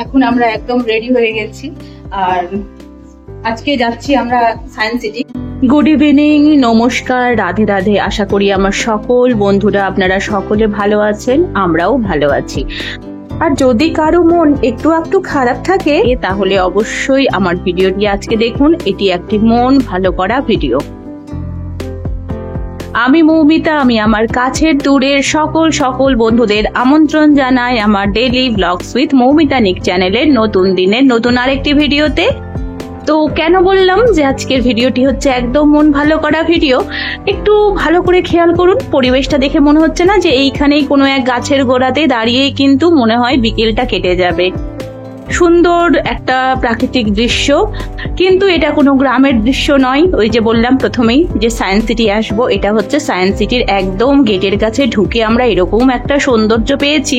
এখন আমরা একদম রেডি হয়ে গেছি আর আজকে যাচ্ছি আমরা সায়েন্স সিটি। গুড ইভিনিং, নমস্কার, রাধে রাধে। আশা করি আমার সকল বন্ধুরা আপনারা সকলে ভালো আছেন, আমরাও ভালো আছি। আর যদি কারো মন একটু খারাপ থাকে তাহলে অবশ্যই আমার ভিডিওটি আজকে দেখুন। এটি একটি মন ভালো করা ভিডিও। আমি মৌমিতা, আমি আমার কাছের দূরের সকল বন্ধুদের আমন্ত্রণ জানাই আমার ডেইলি ব্লগস উইথ মৌমিতা নিক চ্যানেলের নতুন দিনের নতুন আরেকটি ভিডিওতে। তো কেন বললাম যে আজকের ভিডিওটি হচ্ছে একদম মন ভালো করা ভিডিও, একটু ভালো করে খেয়াল করুন। পরিবেশটা দেখে মনে হচ্ছে না যে এইখানেই কোনো এক গাছের গোড়াতে দাঁড়িয়েই কিন্তু মনে হয় বিকেলটা কেটে যাবে। সুন্দর একটা প্রাকৃতিক দৃশ্য, কিন্তু এটা কোনো গ্রামের দৃশ্য নয়। ওই যে বললাম প্রথমেই যে সায়েন্স সিটি আসবো, এটা হচ্ছে সায়েন্স সিটির একদম গেটের কাছে ঢুকে আমরা এরকম একটা সৌন্দর্য পেয়েছি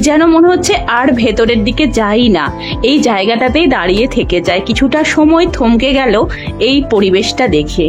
যেন মনে হচ্ছে আর ভেতরের দিকে যাই না, এই জায়গাটাতেই দাঁড়িয়ে থেকে যায়। কিছুটা সময় থমকে গেল এই পরিবেশটা দেখে।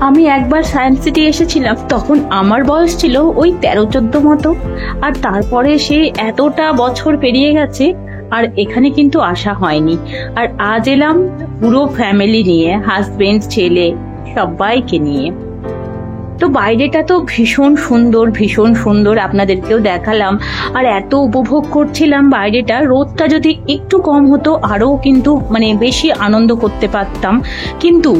আমি একবার সায়েন্স সিটি এসেছিলাম, তখন আমার বয়স ছিল ওই 13-14 মতো। আর তারপরে সে এতটা বছর পেরিয়ে গেছে আর এখানে কিন্তু আসা হয়নি। আর আজ এলাম পুরো ফ্যামিলি নিয়ে, হাজবেন্ড, ছেলে, সবাইকে নিয়ে। তো বাইরেটা তো ভীষণ সুন্দর, আপনাদেরকেও দেখালাম। আর এত উপভোগ করছিলাম বাইরেটা। রোদটা যদি একটু কম হতো আরো কিন্তু বেশি আনন্দ করতে পারতাম। কিন্তু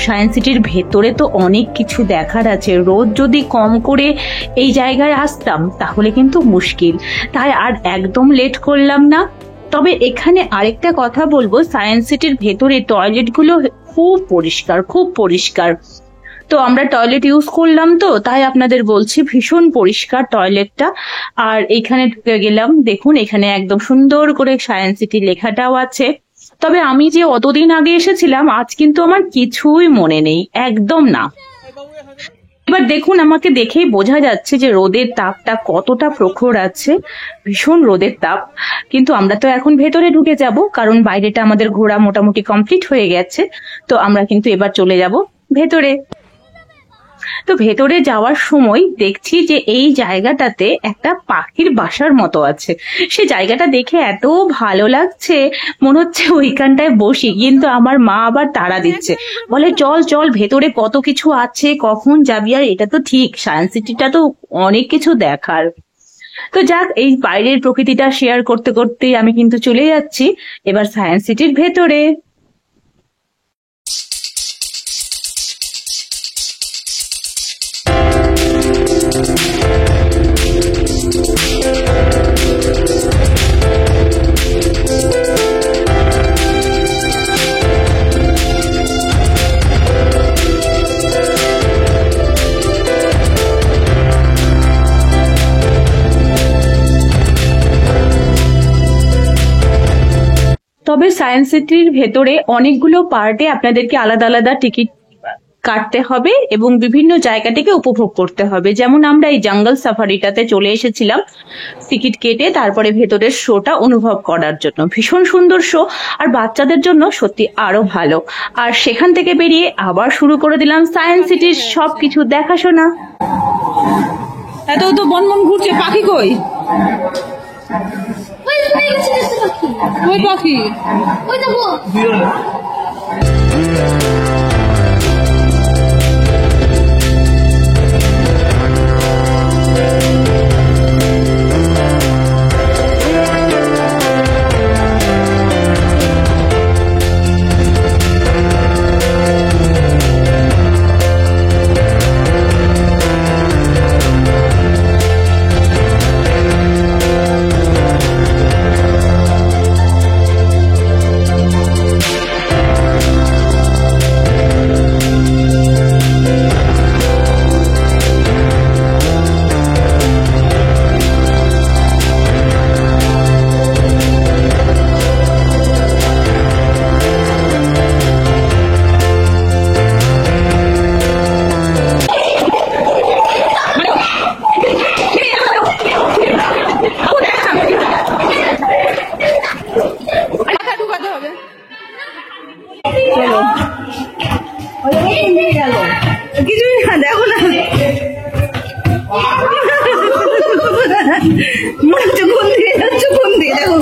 সায়েন্স সিটির ভেতরে তো অনেক কিছু দেখার আছে। রোদ যদি কম করে এই জায়গায় আসতাম তাহলে কিন্তু মুশকিল। তাই আর একদম লেট করলাম না। তবে এখানে আরেকটা কথা বলবো, সায়েন্স সিটির ভেতরে টয়লেটগুলো খুব পরিষ্কার। তো আমরা টয়লেট ইউজ করলাম, তো তাই আপনাদের বলছি ভীষণ পরিষ্কার টয়লেটটা। আর এখানে ঢুকে গেলাম, দেখুন এখানে একদম সুন্দর করে সায়েন্স সিটি লেখাটাও আছে। তবে আমি যে অতদিন আগে এসেছিলাম আজ কিন্তু আমার কিছুই মনে নেই, একদম না। এবার দেখুন, আমাকে দেখেই বোঝা যাচ্ছে যে রোদের তাপটা কতটা প্রখর আছে, ভীষণ রোদের তাপ। কিন্তু আমরা তো এখন ভেতরে ঢুকে যাব, কারণ বাইরেটা আমাদের ঘোরা মোটামুটি কমপ্লিট হয়ে গেছে। তো আমরা কিন্তু এবার চলে যাব ভেতরে। তো ভেতরে যাওয়ার সময় দেখছি যে এই জায়গাটাতে একটা পাখির বাসার মতো আছে। সে জায়গাটা দেখে এত ভালো লাগছে, মনে হচ্ছে ওইখানটায় বসি। কিন্তু আমার মা আবার তাড়া দিচ্ছে, বলে চল ভেতরে কত কিছু আছে, কখন যাবি। আর এটা তো ঠিক, সায়েন্স সিটিটা তো অনেক কিছু দেখার। তো যাক, এই বাইরের প্রকৃতিটা শেয়ার করতে করতে আমি কিন্তু চলে যাচ্ছি এবার সায়েন্স সিটির ভেতরে। তবে সায়েন্স সিটির ভেতরে অনেকগুলো পার্টে আপনাদেরকে আলাদা টিকিট কাটতে হবে এবং বিভিন্ন জায়গাটিকে উপভোগ করতে হবে। যেমন আমরা এই জঙ্গল সাফারিটাতে চলে এসেছিলাম টিকিট কেটে, তারপরে ভেতরের শোটা অনুভব করার জন্য। ভীষণ সুন্দর শো, আর বাচ্চাদের জন্য সত্যি আরো ভালো। আর সেখান থেকে বেরিয়ে আবার শুরু করে দিলাম সায়েন্স সিটির সবকিছু দেখাশোনা। এত তো বন ঘুরছে, পাখি কই? ওই পাখি ওই দেখো। চলো কিছুই না, দেখো না মনে হচ্ছে কোন দিকে যাচ্ছ, কোন দিকে দেখো।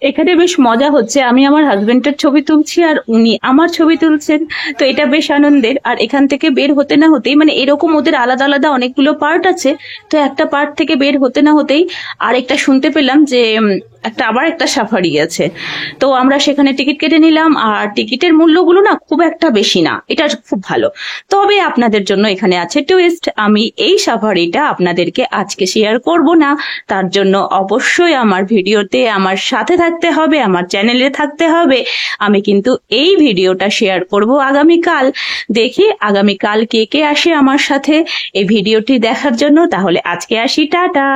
এখানে বেশ মজা হচ্ছে, আমি আমার হাজবেন্ডের ছবি তুলছি আর উনি আমার ছবি তুলছেন, তো এটা বেশ আনন্দের। আর এখান থেকে বের হতে না হতেই, মানে এরকম ওদের আলাদা আলাদা অনেকগুলো পার্ট আছে, তো একটা পার্ট থেকে বের হতে না হতেই আরেকটা শুনতে পেলাম যে আবার একটা সাফারি আছে। তো আমরা সেখানে টিকিট কেটে নিলাম, আর টিকিটের মূল্যগুলো না খুব একটা বেশি না, এটা খুব ভালো। তবে আপনাদের জন্য এখানে আছে টুইস্ট, আমি এই সাফারিটা আপনাদেরকে আজকে শেয়ার করব না, তার জন্য অবশ্যই আমার ভিডিওতে আমার সাথে থাকতে হবে, আমার চ্যানেলে থাকতে হবে। আমি কিন্তু এই ভিডিওটা শেয়ার করব আগামীকাল। দেখি আগামীকাল কে কে আসে আমার সাথে এই ভিডিওটি দেখার জন্য। তাহলে আজকে আসি, টাটা।